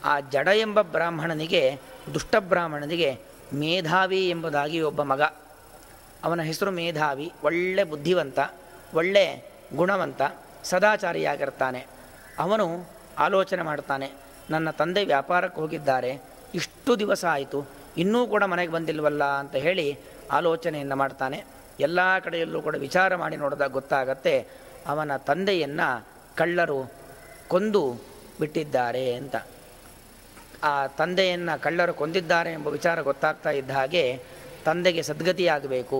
ಆ ಜಡ ಎಂಬ ಬ್ರಾಹ್ಮಣನಿಗೆ, ದುಷ್ಟಬ್ರಾಹ್ಮಣನಿಗೆ ಮೇಧಾವಿ ಎಂಬುದಾಗಿ ಒಬ್ಬ ಮಗ. ಅವನ ಹೆಸರು ಮೇಧಾವಿ. ಒಳ್ಳೆ ಬುದ್ಧಿವಂತ, ಒಳ್ಳೆ ಗುಣವಂತ, ಸದಾಚಾರಿಯಾಗಿರ್ತಾನೆ. ಅವನು ಆಲೋಚನೆ ಮಾಡ್ತಾನೆ, ನನ್ನ ತಂದೆ ವ್ಯಾಪಾರಕ್ಕೆ ಹೋಗಿದ್ದಾರೆ, ಇಷ್ಟು ದಿವಸ ಆಯಿತು, ಇನ್ನೂ ಕೂಡ ಮನೆಗೆ ಬಂದಿಲ್ವಲ್ಲ ಅಂತ ಹೇಳಿ ಆಲೋಚನೆಯನ್ನು ಮಾಡ್ತಾನೆ. ಎಲ್ಲ ಕಡೆಯಲ್ಲೂ ಕೂಡ ವಿಚಾರ ಮಾಡಿ ನೋಡಿದಾಗ ಗೊತ್ತಾಗತ್ತೆ, ಅವನ ತಂದೆಯನ್ನು ಕಳ್ಳರು ಕೊಂದು ಬಿಟ್ಟಿದ್ದಾರೆ ಅಂತ. ಆ ತಂದೆಯನ್ನು ಕಳ್ಳರು ಕೊಂದಿದ್ದಾರೆ ಎಂಬ ವಿಚಾರ ಗೊತ್ತಾಗ್ತಾ ಇದ್ದ ಹಾಗೆ ತಂದೆಗೆ ಸದ್ಗತಿಯಾಗಬೇಕು,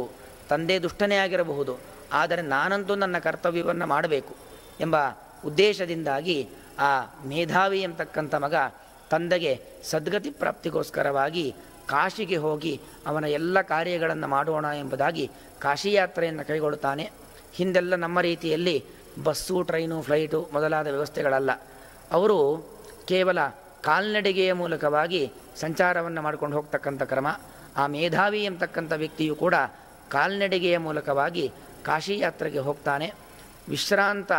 ತಂದೆ ದುಷ್ಟನೇ ಆಗಿರಬಹುದು, ಆದರೆ ನಾನಂತೂ ನನ್ನ ಕರ್ತವ್ಯವನ್ನು ಮಾಡಬೇಕು ಎಂಬ ಉದ್ದೇಶದಿಂದಾಗಿ ಆ ಮೇಧಾವಿ ಎಂಬತಕ್ಕಂಥ ಮಗ ತಂದೆಗೆ ಸದ್ಗತಿ ಪ್ರಾಪ್ತಿಗೋಸ್ಕರವಾಗಿ ಕಾಶಿಗೆ ಹೋಗಿ ಅವನ ಎಲ್ಲ ಕಾರ್ಯಗಳನ್ನು ಮಾಡೋಣ ಎಂಬುದಾಗಿ ಕಾಶಿ ಯಾತ್ರೆಯನ್ನು ಕೈಗೊಳ್ಳುತ್ತಾನೆ. ಹಿಂದೆಲ್ಲ ನಮ್ಮ ರೀತಿಯಲ್ಲಿ ಬಸ್ಸು, ಟ್ರೈನು, ಫ್ಲೈಟು ಮೊದಲಾದ ವ್ಯವಸ್ಥೆಗಳಲ್ಲ. ಅವರು ಕೇವಲ ಕಾಲ್ನಡಿಗೆಯ ಮೂಲಕವಾಗಿ ಸಂಚಾರವನ್ನು ಮಾಡ್ಕೊಂಡು ಹೋಗ್ತಕ್ಕಂಥ ಕ್ರಮ. ಆ ಮೇಧಾವಿ ಎಂಬತಕ್ಕಂಥ ವ್ಯಕ್ತಿಯು ಕೂಡ ಕಾಲ್ನಡಿಗೆಯ ಮೂಲಕವಾಗಿ ಕಾಶಿ ಯಾತ್ರೆಗೆ ಹೋಗ್ತಾನೆ. ವಿಶ್ರಾಂತ,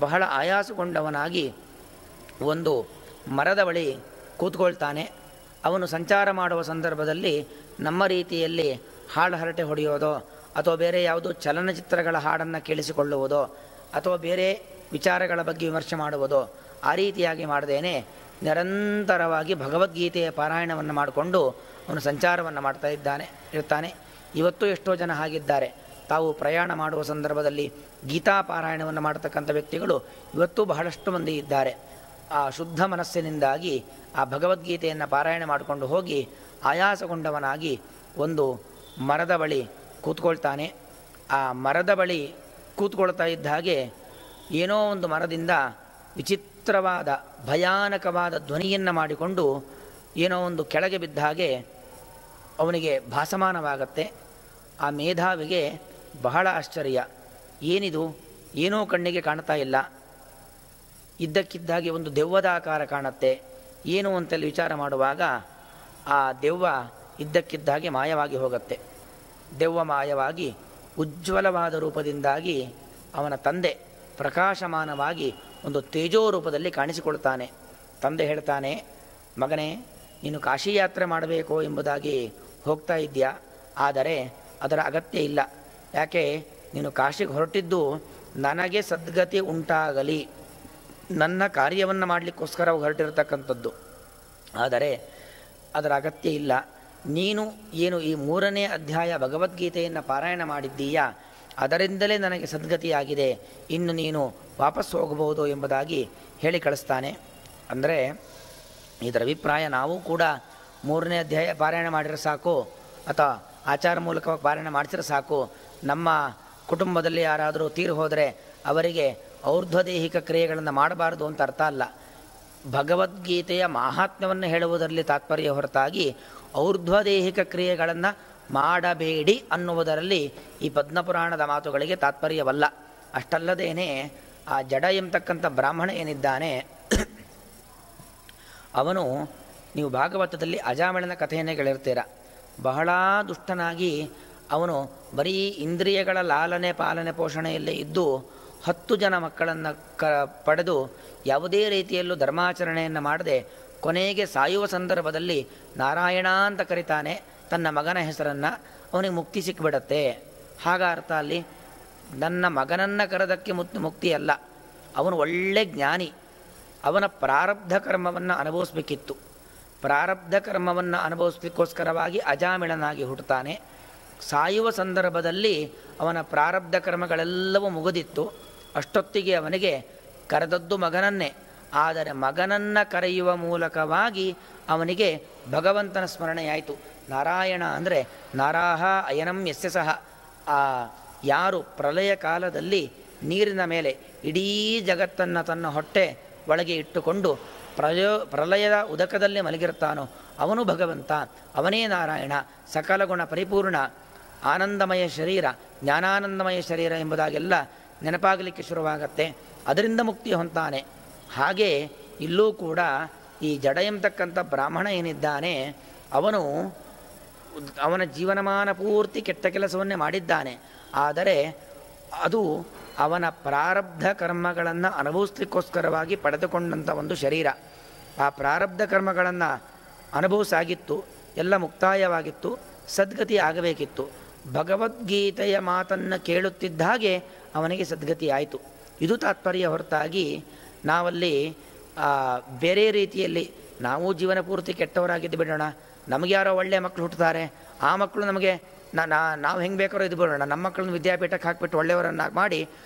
ಬಹಳ ಆಯಾಸಗೊಂಡವನಾಗಿ ಒಂದು ಮರದ ಬಳಿ ಕೂತ್ಕೊಳ್ತಾನೆ. ಅವನು ಸಂಚಾರ ಮಾಡುವ ಸಂದರ್ಭದಲ್ಲಿ ನಮ್ಮ ರೀತಿಯಲ್ಲಿ ಹಾಡು ಹರಟೆ ಹೊಡೆಯೋದೋ ಅಥವಾ ಬೇರೆ ಯಾವುದೋ ಚಲನಚಿತ್ರಗಳ ಹಾಡನ್ನು ಕೇಳಿಸಿಕೊಳ್ಳುವುದೋ ಅಥವಾ ಬೇರೆ ವಿಚಾರಗಳ ಬಗ್ಗೆ ವಿಮರ್ಶೆ ಮಾಡುವುದೋ ಆ ರೀತಿಯಾಗಿ ಮಾಡದೇನೆ ನಿರಂತರವಾಗಿ ಭಗವದ್ಗೀತೆಯ ಪಾರಾಯಣವನ್ನು ಮಾಡಿಕೊಂಡು ಅವನು ಸಂಚಾರವನ್ನು ಮಾಡ್ತಾ ಇರ್ತಾನೆ. ಇವತ್ತು ಎಷ್ಟೋ ಜನ ಹಾಗಿದ್ದಾರೆ. ತಾವು ಪ್ರಯಾಣ ಮಾಡುವ ಸಂದರ್ಭದಲ್ಲಿ ಗೀತಾ ಪಾರಾಯಣವನ್ನು ಮಾಡತಕ್ಕಂಥ ವ್ಯಕ್ತಿಗಳು ಇವತ್ತು ಬಹಳಷ್ಟು ಮಂದಿ ಇದ್ದಾರೆ. ಆ ಶುದ್ಧ ಮನಸ್ಸಿನಿಂದಾಗಿ ಆ ಭಗವದ್ಗೀತೆಯನ್ನು ಪಾರಾಯಣ ಮಾಡಿಕೊಂಡು ಹೋಗಿ ಆಯಾಸಗೊಂಡವನಾಗಿ ಒಂದು ಮರದ ಬಳಿ ಕೂತ್ಕೊಳ್ತಾನೆ. ಆ ಮರದ ಬಳಿ ಕೂತ್ಕೊಳ್ತಾ ಇದ್ದ ಹಾಗೆ ಏನೋ ಒಂದು ಮರದಿಂದ ವಿಚಿತ್ರವಾದ ಭಯಾನಕವಾದ ಧ್ವನಿಯನ್ನು ಮಾಡಿಕೊಂಡು ಏನೋ ಒಂದು ಕೆಳಗೆ ಬಿದ್ದ ಹಾಗೆ ಅವನಿಗೆ ಭಾಸಮಾನವಾಗತ್ತೆ. ಆ ಮೇಧಾವಿಗೆ ಬಹಳ ಆಶ್ಚರ್ಯ, ಏನಿದು, ಏನೂ ಕಣ್ಣಿಗೆ ಕಾಣ್ತಾ ಇಲ್ಲ. ಇದ್ದಕ್ಕಿದ್ದಾಗೆ ಒಂದು ದೆವ್ವದ ಆಕಾರ ಕಾಣುತ್ತೆ. ಏನು ಅಂತಲ್ಲಿ ವಿಚಾರ ಮಾಡುವಾಗ ಆ ದೆವ್ವ ಇದ್ದಕ್ಕಿದ್ದಾಗೆ ಮಾಯವಾಗಿ ಹೋಗುತ್ತೆ. ದೆವ್ವ ಮಾಯವಾಗಿ ಉಜ್ವಲವಾದ ರೂಪದಿಂದಾಗಿ ಅವನ ತಂದೆ ಪ್ರಕಾಶಮಾನವಾಗಿ ಒಂದು ತೇಜೋ ರೂಪದಲ್ಲಿ ಕಾಣಿಸಿಕೊಳ್ತಾನೆ. ತಂದೆ ಹೇಳ್ತಾನೆ, ಮಗನೇ, ನೀನು ಕಾಶಿ ಯಾತ್ರೆ ಮಾಡಬೇಕು ಎಂಬುದಾಗಿ ಹೋಗ್ತಾ ಇದ್ದೀಯಾ, ಆದರೆ ಅದರ ಅಗತ್ಯ ಇಲ್ಲ. ಯಾಕೆ, ನೀನು ಕಾಶಿಗೆ ಹೊರಟಿದ್ದು ನನಗೆ ಸದ್ಗತಿ ಉಂಟಾಗಲಿ, ನನ್ನ ಕಾರ್ಯವನ್ನು ಮಾಡಲಿಕ್ಕೋಸ್ಕರ ಹೊರಟಿರತಕ್ಕಂಥದ್ದು. ಆದರೆ ಅದರ ಅಗತ್ಯ ಇಲ್ಲ. ನೀನು ಏನು ಈ 3ನೇ ಅಧ್ಯಾಯ ಭಗವದ್ಗೀತೆಯನ್ನು ಪಾರಾಯಣ ಮಾಡಿದ್ದೀಯಾ, ಅದರಿಂದಲೇ ನನಗೆ ಸದ್ಗತಿಯಾಗಿದೆ, ಇನ್ನು ನೀನು ವಾಪಸ್ ಹೋಗಬಹುದು ಎಂಬುದಾಗಿ ಹೇಳಿ ಕಳಿಸ್ತಾನೆ. ಅಂದರೆ ಇದರ ಅಭಿಪ್ರಾಯ, ನಾವು ಕೂಡ 3ನೇ ಅಧ್ಯಾಯ ಪಾರಾಯಣ ಮಾಡಿದ್ರೆ ಸಾಕು ಅಥವಾ ಆಚಾರ ಮೂಲಕವಾಗಿ ಪಾರಾಯಣ ಮಾಡಿಸಿದ್ರೆ ಸಾಕು, ನಮ್ಮ ಕುಟುಂಬದಲ್ಲಿ ಯಾರಾದರೂ ತೀರು ಹೋದರೆ ಅವರಿಗೆ ಔರ್ಧ್ವದೇಹಿಕ ಕ್ರಿಯೆಗಳನ್ನು ಮಾಡಬಾರದು ಅಂತ ಅರ್ಥ ಅಲ್ಲ. ಭಗವದ್ಗೀತೆಯ ಮಾಹಾತ್ಮ್ಯವನ್ನು ಹೇಳುವುದರಲ್ಲಿ ತಾತ್ಪರ್ಯ ಹೊರತಾಗಿ ಔರ್ಧ್ವದೇಹಿಕ ಕ್ರಿಯೆಗಳನ್ನು ಮಾಡಬೇಡಿ ಅನ್ನುವುದರಲ್ಲಿ ಈ ಪದ್ಮಪುರಾಣದ ಮಾತುಗಳಿಗೆ ತಾತ್ಪರ್ಯವಲ್ಲ. ಅಷ್ಟಲ್ಲದೇನೆ ಆ ಜಡ ಎಂಬತಕ್ಕಂಥ ಬ್ರಾಹ್ಮಣ ಏನಿದ್ದಾನೆ, ಅವನು, ನೀವು ಭಾಗವತದಲ್ಲಿ ಅಜಾಮಿಳನ ಕಥೆಯನ್ನೇ ಕೇಳಿರ್ತೀರ. ಬಹಳ ದುಷ್ಟನಾಗಿ ಅವನು ಬರೀ ಇಂದ್ರಿಯಗಳ ಲಾಲನೆ ಪಾಲನೆ ಪೋಷಣೆಯಲ್ಲೇ ಇದ್ದು 10 ಜನ ಮಕ್ಕಳನ್ನು ಪಡೆದು ಯಾವುದೇ ರೀತಿಯಲ್ಲೂ ಧರ್ಮಾಚರಣೆಯನ್ನು ಮಾಡದೆ ಕೊನೆಗೆ ಸಾಯುವ ಸಂದರ್ಭದಲ್ಲಿ ನಾರಾಯಣ ಅಂತ ಕರೀತಾನೆ ತನ್ನ ಮಗನ ಹೆಸರನ್ನು. ಅವನಿಗೆ ಮುಕ್ತಿ ಸಿಕ್ಕಿಬಿಡತ್ತೆ. ಹಾಗ ಅರ್ಥ ಅಲ್ಲಿ ನನ್ನ ಮಗನನ್ನು ಕರೆದಕ್ಕೆ ಮುಕ್ತಿ ಅಲ್ಲ, ಅವನು ಒಳ್ಳೆ ಜ್ಞಾನಿ. ಅವನ ಪ್ರಾರಬ್ಧ ಕರ್ಮವನ್ನು ಅನುಭವಿಸ್ಬೇಕಿತ್ತು. ಪ್ರಾರಬ್ಧ ಕರ್ಮವನ್ನು ಅನುಭವಿಸ್ಲಿಕ್ಕೋಸ್ಕರವಾಗಿ ಅಜಾಮಿಳನಾಗಿ ಹುಟ್ಟುತ್ತಾನೆ. ಸಾಯುವ ಸಂದರ್ಭದಲ್ಲಿ ಅವನ ಪ್ರಾರಬ್ಧ ಕರ್ಮಗಳೆಲ್ಲವೂ ಮುಗಿದಿತ್ತು. ಅಷ್ಟೊತ್ತಿಗೆ ಅವನಿಗೆ ಕರೆದದ್ದು ಮಗನನ್ನೇ. ಆದರೆ ಮಗನನ್ನು ಕರೆಯುವ ಮೂಲಕವಾಗಿ ಅವನಿಗೆ ಭಗವಂತನ ಸ್ಮರಣೆಯಾಯಿತು. ನಾರಾಯಣ ಅಂದರೆ ನಾರಾಹ ಅಯನಂ ಯಸ್ಯ ಸಹ. ಆ ಯಾರು ಪ್ರಳಯ ಕಾಲದಲ್ಲಿ ನೀರಿನ ಮೇಲೆ ಇಡೀ ಜಗತ್ತನ್ನು ತನ್ನ ಹೊಟ್ಟೆ ಒಳಗೆ ಇಟ್ಟುಕೊಂಡು ಪ್ರಳಯದ ಉದಕದಲ್ಲಿ ಮಲಗಿರ್ತಾನೋ ಅವನು ಭಗವಂತ, ಅವನೇ ನಾರಾಯಣ. ಸಕಲ ಗುಣ ಪರಿಪೂರ್ಣ, ಆನಂದಮಯ ಶರೀರ, ಜ್ಞಾನಾನಂದಮಯ ಶರೀರ ಎಂಬುದಾಗೆಲ್ಲ ನೆನಪಾಗಲಿಕ್ಕೆ ಶುರುವಾಗತ್ತೆ. ಅದರಿಂದ ಮುಕ್ತಿ ಹೊಂತಾನೆ. ಹಾಗೆ ಇಲ್ಲೂ ಕೂಡ ಈ ಜಡ ಎಂಬತಕ್ಕಂಥ ಬ್ರಾಹ್ಮಣ ಏನಿದ್ದಾನೆ, ಅವನ ಜೀವನಮಾನ ಪೂರ್ತಿ ಕೆಟ್ಟ ಕೆಲಸವನ್ನೇ ಮಾಡಿದ್ದಾನೆ. ಆದರೆ ಅದು ಅವನ ಪ್ರಾರಬ್ಧ ಕರ್ಮಗಳನ್ನು ಅನುಭವಿಸ್ಲಿಕ್ಕೋಸ್ಕರವಾಗಿ ಪಡೆದುಕೊಂಡಂಥ ಒಂದು ಶರೀರ. ಆ ಪ್ರಾರಬ್ಧ ಕರ್ಮಗಳನ್ನು ಅನುಭವಿಸಾಗಿತ್ತು, ಎಲ್ಲ ಮುಕ್ತಾಯವಾಗಿತ್ತು, ಸದ್ಗತಿ ಆಗಬೇಕಿತ್ತು. ಭಗವದ್ಗೀತೆಯ ಮಾತನ್ನು ಕೇಳುತ್ತಿದ್ದ ಹಾಗೆ ಅವನಿಗೆ ಸದ್ಗತಿ ಆಯಿತು. ಇದು ತಾತ್ಪರ್ಯ ಹೊರತಾಗಿ ನಾವಲ್ಲಿ ಬೇರೆ ರೀತಿಯಲ್ಲಿ ನಾವು ಜೀವನ ಪೂರ್ತಿ ಕೆಟ್ಟವರಾಗಿದ್ದು ಬಿಡೋಣ, ನಮಗೆ ಯಾರೋ ಒಳ್ಳೆಯ ಮಕ್ಕಳು ಹುಟ್ಟುತ್ತಾರೆ, ಆ ಮಕ್ಕಳು ನಮಗೆ ನಾವು ಹೆಂಗೆ ಬೇಕಾರೋ ಇದು ಬಿಡೋಣ, ನಮ್ಮ ಮಕ್ಕಳನ್ನ ವಿದ್ಯಾಪೀಠಕ್ಕೆ ಹಾಕಿಬಿಟ್ಟು ಒಳ್ಳೆಯವರನ್ನು ಮಾಡಿ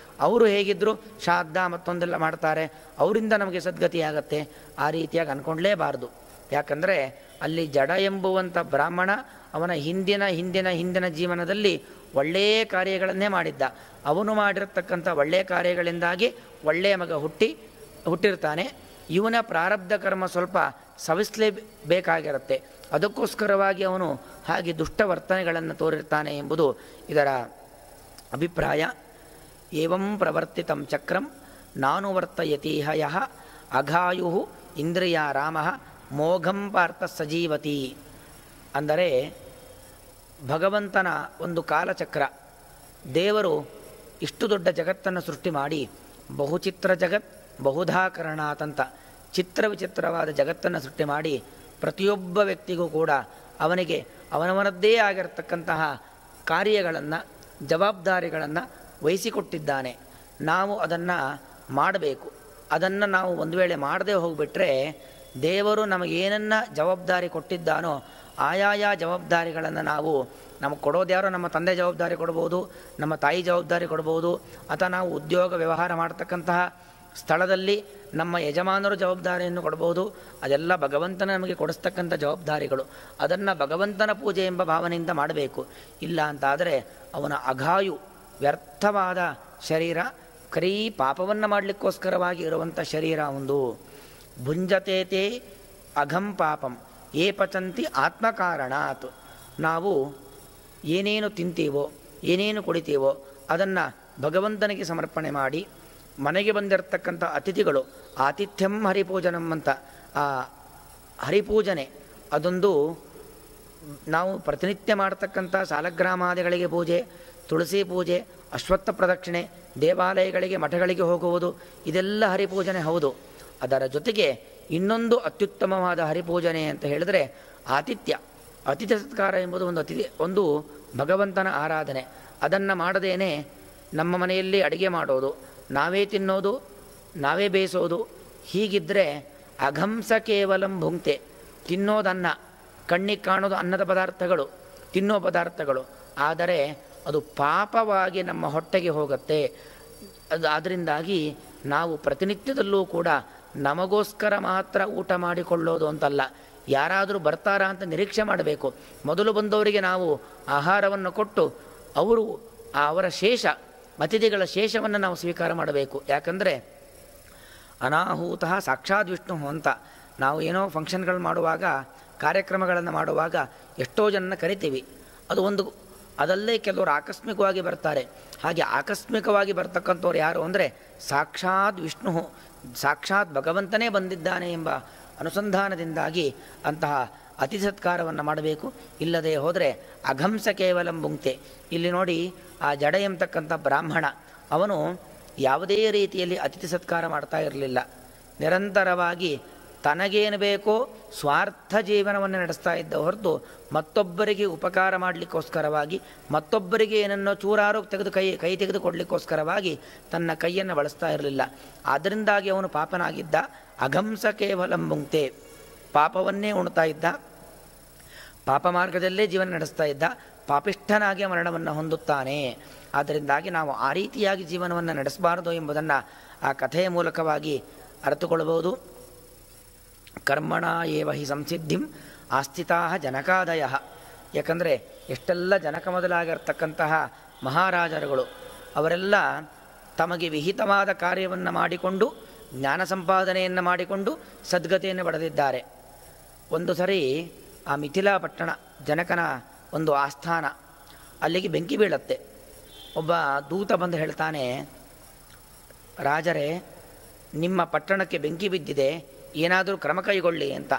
ಅವರು ಹೇಗಿದ್ದರೂ ಶ್ರಾದ್ದ ಮತ್ತೊಂದೆಲ್ಲ ಮಾಡ್ತಾರೆ, ಅವರಿಂದ ನಮಗೆ ಸದ್ಗತಿ ಆಗತ್ತೆ, ಆ ರೀತಿಯಾಗಿ ಅಂದ್ಕೊಂಡ್ಲೇಬಾರ್ದು. ಯಾಕಂದರೆ ಅಲ್ಲಿ ಜಡ ಎಂಬುವಂಥ ಬ್ರಾಹ್ಮಣ ಅವನ ಹಿಂದಿನ ಜೀವನದಲ್ಲಿ ಒಳ್ಳೆಯ ಕಾರ್ಯಗಳನ್ನೇ ಮಾಡಿದ್ದ. ಅವನು ಮಾಡಿರತಕ್ಕಂಥ ಒಳ್ಳೆಯ ಕಾರ್ಯಗಳಿಂದಾಗಿ ಒಳ್ಳೆಯ ಮಗ ಹುಟ್ಟಿರ್ತಾನೆ. ಇವನ ಪ್ರಾರಬ್ಧ ಕರ್ಮ ಸ್ವಲ್ಪ ಸವಿಸಲೇಬೇಕಾಗಿರುತ್ತೆ. ಅದಕ್ಕೋಸ್ಕರವಾಗಿ ಅವನು ಹಾಗೆ ದುಷ್ಟ ವರ್ತನೆಗಳನ್ನು ತೋರಿರ್ತಾನೆ ಎಂಬುದು ಇದರ ಅಭಿಪ್ರಾಯ. ಏವಂ ಪ್ರವರ್ತಿತಂ ಚಕ್ರಂ ನಾನುವರ್ತಯತೀಹ ಯಃ ಅಘಾಯು ಇಂದ್ರಿಯ ರಾಮ ಮೋಘಂ ಪಾರ್ಥ ಸಜೀವತಿ. ಅಂದರೆ ಭಗವಂತನ ಒಂದು ಕಾಲಚಕ್ರ. ದೇವರು ಇಷ್ಟು ದೊಡ್ಡ ಜಗತ್ತನ್ನು ಸೃಷ್ಟಿ ಮಾಡಿ ಬಹುಚಿತ್ರ ಜಗತ್ ಬಹುಧಾಕರಣಾತಂತ ಚಿತ್ರ ವಿಚಿತ್ರವಾದ ಜಗತ್ತನ್ನು ಸೃಷ್ಟಿ ಮಾಡಿ ಪ್ರತಿಯೊಬ್ಬ ವ್ಯಕ್ತಿಗೂ ಕೂಡ ಅವನಿಗೆ ಅವನವನದ್ದೇ ಆಗಿರತಕ್ಕಂತಹ ಕಾರ್ಯಗಳನ್ನು ಜವಾಬ್ದಾರಿಗಳನ್ನು ವಹಿಸಿಕೊಟ್ಟಿದ್ದಾನೆ. ನಾವು ಅದನ್ನು ಮಾಡಬೇಕು. ಅದನ್ನು ನಾವು ಒಂದು ವೇಳೆ ಮಾಡದೇ ಹೋಗಿಬಿಟ್ರೆ ದೇವರು ನಮಗೇನನ್ನು ಜವಾಬ್ದಾರಿ ಕೊಟ್ಟಿದ್ದಾನೋ ಆಯಾಯ ಜವಾಬ್ದಾರಿಗಳನ್ನು ನಮಗೆ ಕೊಡೋದ್ಯಾರೋ ನಮ್ಮ ತಂದೆ ಜವಾಬ್ದಾರಿ ಕೊಡ್ಬೋದು, ನಮ್ಮ ತಾಯಿ ಜವಾಬ್ದಾರಿ ಕೊಡ್ಬೋದು, ಅಥವಾ ನಾವು ಉದ್ಯೋಗ ವ್ಯವಹಾರ ಮಾಡ್ತಕ್ಕಂತಹ ಸ್ಥಳದಲ್ಲಿ ನಮ್ಮ ಯಜಮಾನರು ಜವಾಬ್ದಾರಿಯನ್ನು ಕೊಡ್ಬೋದು. ಅದೆಲ್ಲ ಭಗವಂತನ ನಮಗೆ ಕೊಡಿಸ್ತಕ್ಕಂಥ ಜವಾಬ್ದಾರಿಗಳು. ಅದನ್ನು ಭಗವಂತನ ಪೂಜೆ ಎಂಬ ಭಾವನೆಯಿಂದ ಮಾಡಬೇಕು. ಇಲ್ಲ ಅಂತಾದರೆ ಅವನ ಅಘಾಯು ವ್ಯರ್ಥವಾದ ಶರೀರ, ಕರೀ ಪಾಪವನ್ನು ಮಾಡಲಿಕ್ಕೋಸ್ಕರವಾಗಿ ಇರುವಂಥ ಶರೀರ ಒಂದು. ಭುಂಜತೇತೆ ಅಘಂ ಪಾಪಂ ಏ ಪಚಂತಿ ಆತ್ಮಕಾರಣಾತ್. ನಾವು ಏನೇನು ತಿಂತೀವೋ ಏನೇನು ಕುಡಿತೀವೋ ಅದನ್ನು ಭಗವಂತನಿಗೆ ಸಮರ್ಪಣೆ ಮಾಡಿ, ಮನೆಗೆ ಬಂದಿರತಕ್ಕಂಥ ಅತಿಥಿಗಳು ಆತಿಥ್ಯಂ ಹರಿಪೂಜನಂ ಅಂತ ಆ ಹರಿಪೂಜನೆ ಅದೊಂದು ನಾವು ಪ್ರತಿನಿತ್ಯ ಮಾಡ್ತಕ್ಕಂಥ ಸಾಲಗ್ರಾಮಾದಿಗಳಿಗೆ ಪೂಜೆ, ತುಳಸಿ ಪೂಜೆ, ಅಶ್ವತ್ಥ ಪ್ರದಕ್ಷಿಣೆ, ದೇವಾಲಯಗಳಿಗೆ ಮಠಗಳಿಗೆ ಹೋಗುವುದು, ಇದೆಲ್ಲ ಹರಿಪೂಜನೆ ಹೌದು. ಅದರ ಜೊತೆಗೆ ಇನ್ನೊಂದು ಅತ್ಯುತ್ತಮವಾದ ಹರಿಪೂಜನೆ ಅಂತ ಹೇಳಿದರೆ ಅತಿಥಿ ಸತ್ಕಾರ ಎಂಬುದು ಒಂದು ಭಗವಂತನ ಆರಾಧನೆ. ಅದನ್ನು ಮಾಡದೇನೆ ನಮ್ಮ ಮನೆಯಲ್ಲಿ ಅಡುಗೆ ಮಾಡೋದು, ನಾವೇ ತಿನ್ನೋದು, ನಾವೇ ಬೇಯಿಸೋದು, ಹೀಗಿದ್ದರೆ ಅಘಂಸ ಕೇವಲಂ ಭುಂಕ್ತೆ. ತಿನ್ನೋದನ್ನ, ಕಣ್ಣಿಗೆ ಕಾಣೋದು ಅನ್ನದ ಪದಾರ್ಥಗಳು, ತಿನ್ನೋ ಪದಾರ್ಥಗಳು, ಆದರೆ ಅದು ಪಾಪವಾಗಿ ನಮ್ಮ ಹೊಟ್ಟೆಗೆ ಹೋಗುತ್ತೆ. ಅದರಿಂದಾಗಿ ನಾವು ಪ್ರತಿನಿತ್ಯದಲ್ಲೂ ಕೂಡ ನಮಗೋಸ್ಕರ ಮಾತ್ರ ಊಟ ಮಾಡಿಕೊಳ್ಳೋದು ಅಂತಲ್ಲ, ಯಾರಾದರೂ ಬರ್ತಾರಾ ಅಂತ ನಿರೀಕ್ಷೆ ಮಾಡಬೇಕು. ಮೊದಲು ಬಂದವರಿಗೆ ನಾವು ಆಹಾರವನ್ನು ಕೊಟ್ಟು ಅವರ ಶೇಷ, ಅತಿಥಿಗಳ ಶೇಷವನ್ನು ನಾವು ಸ್ವೀಕಾರ ಮಾಡಬೇಕು. ಯಾಕಂದರೆ ಅನಾಹೂತ ಸಾಕ್ಷಾತ್ ವಿಷ್ಣು ಅಂತ ನಾವು ಏನೋ ಫಂಕ್ಷನ್ಗಳು ಮಾಡುವಾಗ, ಕಾರ್ಯಕ್ರಮಗಳನ್ನು ಮಾಡುವಾಗ ಎಷ್ಟೋ ಜನ ಕರಿತೀವಿ. ಅದಲ್ಲೇ ಕೆಲವರು ಆಕಸ್ಮಿಕವಾಗಿ ಬರ್ತಾರೆ. ಹಾಗೆ ಆಕಸ್ಮಿಕವಾಗಿ ಬರ್ತಕ್ಕಂಥವ್ರು ಯಾರು ಅಂದರೆ ಸಾಕ್ಷಾತ್ ವಿಷ್ಣು, ಸಾಕ್ಷಾತ್ ಭಗವಂತನೇ ಬಂದಿದ್ದಾನೆ ಎಂಬ ಅನುಸಂಧಾನದಿಂದಾಗಿ ಅಂತಹ ಅತಿಥಿ ಸತ್ಕಾರವನ್ನು ಮಾಡಬೇಕು. ಇಲ್ಲದೆ ಹೋದರೆ ಅಘಂಸ ಕೇವಲಂ ಭುಂಕ್ತೆ. ಇಲ್ಲಿ ನೋಡಿ, ಆ ಜಡ ಎಂಬತಕ್ಕಂಥ ಬ್ರಾಹ್ಮಣ ಅವನು ಯಾವುದೇ ರೀತಿಯಲ್ಲಿ ಅತಿಥಿ ಸತ್ಕಾರ ಮಾಡ್ತಾ ಇರಲಿಲ್ಲ. ನಿರಂತರವಾಗಿ ತನಗೇನು ಬೇಕೋ ಸ್ವಾರ್ಥ ಜೀವನವನ್ನು ನಡೆಸ್ತಾ ಇದ್ದ ಹೊರತು ಮತ್ತೊಬ್ಬರಿಗೆ ಉಪಕಾರ ಮಾಡಲಿಕ್ಕೋಸ್ಕರವಾಗಿ, ಮತ್ತೊಬ್ಬರಿಗೆ ಏನನ್ನೋ ಚೂರಾರು ಕೈ ತೆಗೆದು ಕೊಡಲಿಕ್ಕೋಸ್ಕರವಾಗಿ ತನ್ನ ಕೈಯನ್ನು ಬಳಸ್ತಾ ಇರಲಿಲ್ಲ. ಆದ್ದರಿಂದಾಗಿ ಅವನು ಪಾಪನಾಗಿದ್ದ. ಅಘಂಸ ಕೇವಲಂ ಭುಂಕ್ತೆ, ಪಾಪವನ್ನೇ ಉಣ್ತಾ ಇದ್ದ, ಪಾಪ ಮಾರ್ಗದಲ್ಲೇ ಜೀವನ ನಡೆಸ್ತಾ ಇದ್ದ, ಪಾಪಿಷ್ಠನಾಗಿ ಮರಣವನ್ನು ಹೊಂದುತ್ತಾನೆ. ಆದ್ದರಿಂದಾಗಿ ನಾವು ಆ ರೀತಿಯಾಗಿ ಜೀವನವನ್ನು ನಡೆಸಬಾರದು ಎಂಬುದನ್ನು ಆ ಕಥೆಯ ಮೂಲಕವಾಗಿ ಅರ್ಥಕೊಳ್ಳಬಹುದು. ಕರ್ಮಣ ಏವ ಹಿ ಸಂಸಿದ್ಧಿಂ ಆಸ್ಥಿತಾ ಜನಕಾದಯ. ಯಾಕಂದರೆ ಎಷ್ಟೆಲ್ಲ ಜನಕ ಮೊದಲಾಗಿರ್ತಕ್ಕಂತಹ ಮಹಾರಾಜರುಗಳು ಅವರೆಲ್ಲ ತಮಗೆ ವಿಹಿತವಾದ ಕಾರ್ಯವನ್ನು ಮಾಡಿಕೊಂಡು, ಜ್ಞಾನ ಸಂಪಾದನೆಯನ್ನು ಮಾಡಿಕೊಂಡು ಸದ್ಗತಿಯನ್ನು ಪಡೆದಿದ್ದಾರೆ. ಒಂದು ಸರಿ ಆ ಮಿಥಿಲಾ ಪಟ್ಟಣ, ಜನಕನ ಒಂದು ಆಸ್ಥಾನ, ಅಲ್ಲಿಗೆ ಬೆಂಕಿ ಬೀಳತ್ತೆ. ಒಬ್ಬ ದೂತ ಬಂದು ಹೇಳ್ತಾನೆ, ರಾಜರೇ, ನಿಮ್ಮ ಪಟ್ಟಣಕ್ಕೆ ಬೆಂಕಿ ಬಿದ್ದಿದೆ, ಏನಾದರೂ ಕ್ರಮ ಕೈಗೊಳ್ಳಿ ಅಂತ.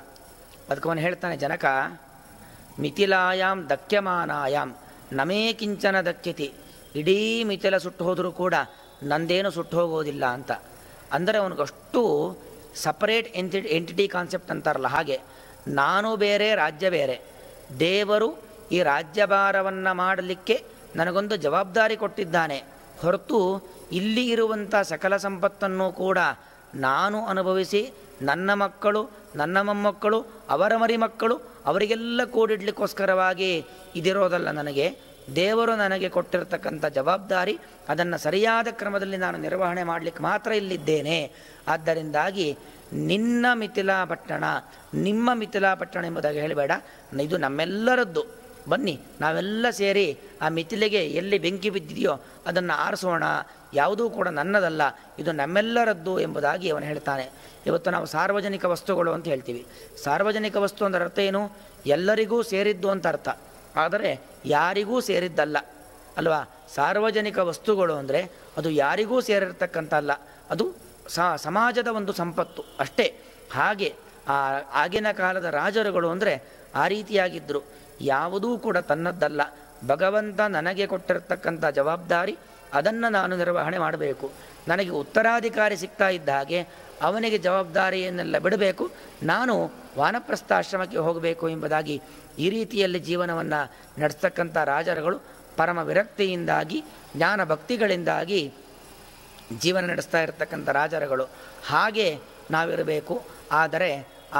ಅದಕ್ಕವನು ಹೇಳ್ತಾನೆ, ಜನಕ, ಮಿಥಿಲಾಯಾಮ್ ದಕ್ಯಮಾನಾಯಾಮ್ ನಮೇ ಕಿಂಚನ ದಕ್ಯತಿ. ಇಡೀ ಮಿಥಿಲ ಸುಟ್ಟು ಹೋದರೂ ಕೂಡ ನಂದೇನು ಸುಟ್ಟು ಹೋಗೋದಿಲ್ಲ ಅಂತ. ಅಂದರೆ ಅವನಿಗಷ್ಟು ಸಪರೇಟ್ ಎಂಟಿಟಿ ಕಾನ್ಸೆಪ್ಟ್ ಅಂತಾರಲ್ಲ ಹಾಗೆ, ನಾನು ಬೇರೆ ರಾಜ್ಯ ಬೇರೆ. ದೇವರು ಈ ರಾಜ್ಯಭಾರವನ್ನು ಮಾಡಲಿಕ್ಕೆ ನನಗೊಂದು ಜವಾಬ್ದಾರಿ ಕೊಟ್ಟಿದ್ದಾನೆ ಹೊರತು ಇಲ್ಲಿ ಇರುವಂಥ ಸಕಲ ಸಂಪತ್ತನ್ನು ಕೂಡ ನಾನು ಅನುಭವಿಸಿ ನನ್ನ ಮಕ್ಕಳು, ನನ್ನ ಮೊಮ್ಮಕ್ಕಳು, ಅವರ ಮರಿ ಮಕ್ಕಳು ಅವರಿಗೆಲ್ಲ ಕೂಡಿಡ್ಲಿಕ್ಕೋಸ್ಕರವಾಗಿ ಇದಿರೋದಲ್ಲ. ನನಗೆ ದೇವರು ನನಗೆ ಕೊಟ್ಟಿರತಕ್ಕಂಥ ಜವಾಬ್ದಾರಿ, ಅದನ್ನು ಸರಿಯಾದ ಕ್ರಮದಲ್ಲಿ ನಾನು ನಿರ್ವಹಣೆ ಮಾಡಲಿಕ್ಕೆ ಮಾತ್ರ ಇಲ್ಲಿದ್ದೇನೆ. ಆದ್ದರಿಂದಾಗಿ ನಿನ್ನ ಮಿಥಿಲಾಪಟ್ಟಣ, ನಿಮ್ಮ ಮಿಥಿಲಾಪಟ್ಟಣ ಎಂಬುದಾಗಿ ಹೇಳಬೇಡ, ಇದು ನಮ್ಮೆಲ್ಲರದ್ದು. ಬನ್ನಿ ನಾವೆಲ್ಲ ಸೇರಿ ಆ ಮಿಥಿಲೆಗೆ ಎಲ್ಲಿ ಬೆಂಕಿ ಬಿದ್ದಿದೆಯೋ ಅದನ್ನು ಆರಿಸೋಣ, ಯಾವುದೂ ಕೂಡ ನನ್ನದಲ್ಲ, ಇದು ನಮ್ಮೆಲ್ಲರದ್ದು ಎಂಬುದಾಗಿ ಅವನು ಹೇಳ್ತಾನೆ. ಇವತ್ತು ನಾವು ಸಾರ್ವಜನಿಕ ವಸ್ತುಗಳು ಅಂತ ಹೇಳ್ತೀವಿ. ಸಾರ್ವಜನಿಕ ವಸ್ತು ಅಂದರೆ ಅರ್ಥ ಏನು? ಎಲ್ಲರಿಗೂ ಸೇರಿದ್ದು ಅಂತ ಅರ್ಥ, ಆದರೆ ಯಾರಿಗೂ ಸೇರಿದ್ದಲ್ಲ ಅಲ್ವಾ. ಸಾರ್ವಜನಿಕ ವಸ್ತುಗಳು ಅಂದರೆ ಅದು ಯಾರಿಗೂ ಸೇರಿರ್ತಕ್ಕಂಥ ಅಲ್ಲ, ಅದು ಸಮಾಜದ ಒಂದು ಸಂಪತ್ತು ಅಷ್ಟೇ. ಹಾಗೆ ಆಗಿನ ಕಾಲದ ರಾಜರುಗಳು ಅಂದರೆ ಆ ರೀತಿಯಾಗಿದ್ದರು. ಯಾವುದೂ ಕೂಡ ತನ್ನದ್ದಲ್ಲ, ಭಗವಂತ ನನಗೆ ಕೊಟ್ಟಿರತಕ್ಕಂಥ ಜವಾಬ್ದಾರಿ, ಅದನ್ನು ನಾನು ನಿರ್ವಹಣೆ ಮಾಡಬೇಕು. ನನಗೆ ಉತ್ತರಾಧಿಕಾರಿ ಸಿಗ್ತಾ ಇದ್ದ ಹಾಗೆ ಅವನಿಗೆ ಜವಾಬ್ದಾರಿಯನ್ನೆಲ್ಲ ಬಿಡಬೇಕು, ನಾನು ವಾನಪ್ರಸ್ಥಾಶ್ರಮಕ್ಕೆ ಹೋಗಬೇಕು ಎಂಬುದಾಗಿ ಈ ರೀತಿಯಲ್ಲಿ ಜೀವನವನ್ನು ನಡೆಸ್ತಕ್ಕಂಥ ರಾಜರುಗಳು ಪರಮ ವಿರಕ್ತಿಯಿಂದಾಗಿ ಜ್ಞಾನ ಭಕ್ತಿಗಳಿಂದಾಗಿ ಜೀವನ ನಡೆಸ್ತಾ ಇರತಕ್ಕಂಥ ರಾಜರುಗಳು. ಹಾಗೆ ನಾವಿರಬೇಕು. ಆದರೆ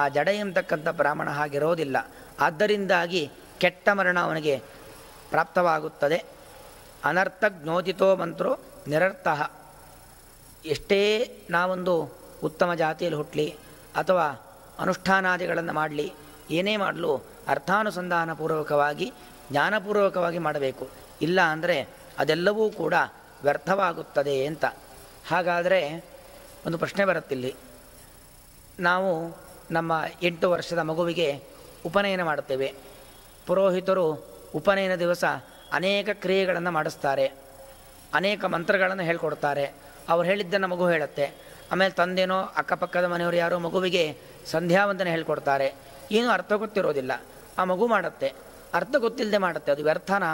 ಆ ಜಡ ಎಂಬತಕ್ಕಂಥ ಬ್ರಾಹ್ಮಣ ಹಾಗಿರೋದಿಲ್ಲ. ಆದ್ದರಿಂದಾಗಿ ಕೆಟ್ಟ ಮರಣ ಅವನಿಗೆ ಪ್ರಾಪ್ತವಾಗುತ್ತದೆ. ಅನರ್ಥ ಜ್ಞೋದಿತೋ ಮಂತ್ರೋ ನಿರರ್ಥಃ. ಎಷ್ಟೇ ನಾವೊಂದು ಉತ್ತಮ ಜಾತಿಯಲ್ಲಿ ಹುಟ್ಟಲಿ ಅಥವಾ ಅನುಷ್ಠಾನಾದಿಗಳನ್ನು ಮಾಡಲಿ, ಏನೇ ಮಾಡಲು ಅರ್ಥಾನುಸಂಧಾನಪೂರ್ವಕವಾಗಿ ಜ್ಞಾನಪೂರ್ವಕವಾಗಿ ಮಾಡಬೇಕು. ಇಲ್ಲ ಅಂದರೆ ಅದೆಲ್ಲವೂ ಕೂಡ ವ್ಯರ್ಥವಾಗುತ್ತದೆ ಅಂತ. ಹಾಗಾದರೆ ಒಂದು ಪ್ರಶ್ನೆ ಬರುತ್ತಿಲ್ಲಿ. ನಾವು ನಮ್ಮ 8 ವರ್ಷದ ಮಗುವಿಗೆ ಉಪನಯನ ಮಾಡುತ್ತೇವೆ. ಪುರೋಹಿತರು ಉಪನಯನ ದಿವಸ ಅನೇಕ ಕ್ರಿಯೆಗಳನ್ನು ಮಾಡಿಸ್ತಾರೆ, ಅನೇಕ ಮಂತ್ರಗಳನ್ನು ಹೇಳ್ಕೊಡ್ತಾರೆ. ಅವ್ರು ಹೇಳಿದ್ದನ್ನು ಮಗು ಹೇಳುತ್ತೆ. ಆಮೇಲೆ ತಂದೆನೋ ಅಕ್ಕಪಕ್ಕದ ಮನೆಯವರು ಯಾರೋ ಮಗುವಿಗೆ ಸಂಧ್ಯಾವಂದನೆ ಹೇಳ್ಕೊಡ್ತಾರೆ. ಏನೂ ಅರ್ಥ ಗೊತ್ತಿರೋದಿಲ್ಲ, ಆ ಮಗು ಮಾಡುತ್ತೆ. ಅರ್ಥ ಗೊತ್ತಿಲ್ಲದೆ ಮಾಡುತ್ತೆ. ಅದು ವ್ಯರ್ಥನಾ?